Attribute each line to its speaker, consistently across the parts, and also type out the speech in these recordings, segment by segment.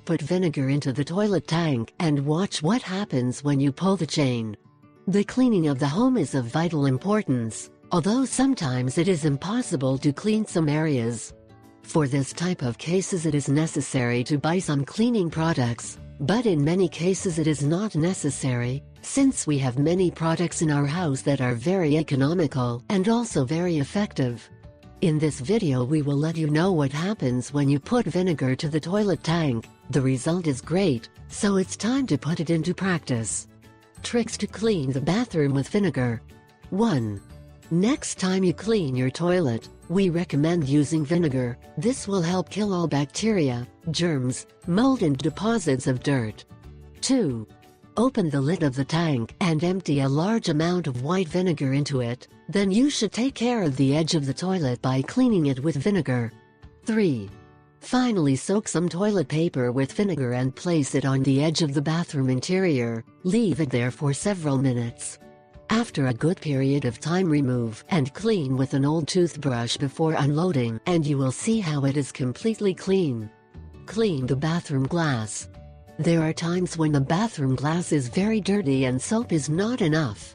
Speaker 1: put vinegar into the toilet tank and watch what happens when you pull the chain. The cleaning of the home is of vital importance, although sometimes it is impossible to clean some areas. For this type of cases it is necessary to buy some cleaning products, but in many cases it is not necessary, since we have many products in our house that are very economical and also very effective. In this video we will let you know what happens when you put vinegar to the toilet tank. The result is great, so it's time to put it into practice. Tricks to clean the bathroom with vinegar. 1. Next time you clean your toilet, we recommend using vinegar. This will help kill all bacteria, germs, mold and deposits of dirt. 2. Open the lid of the tank and empty a large amount of white vinegar into it, then you should take care of the edge of the toilet by cleaning it with vinegar. 3. Finally soak some toilet paper with vinegar and place it on the edge of the bathroom interior. Leave it there for several minutes. After a good period of time, remove and clean with an old toothbrush before unloading, and you will see how it is completely clean. Clean the bathroom glass. There are times when the bathroom glass is very dirty and soap is not enough.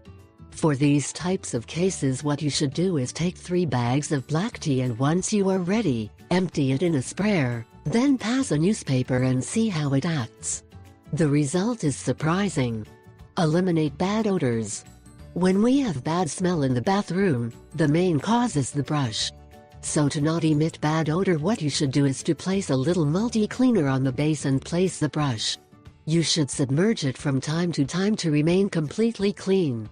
Speaker 1: For these types of cases, what you should do is take 3 bags of black tea, and once you are ready, empty it in a sprayer, then pass a newspaper and see how it acts. The result is surprising. Eliminate bad odors. When we have bad smell in the bathroom, the main cause is the brush. So to not emit bad odor, what you should do is to place a little multi-cleaner on the base and place the brush. You should submerge it from time to time to remain completely clean.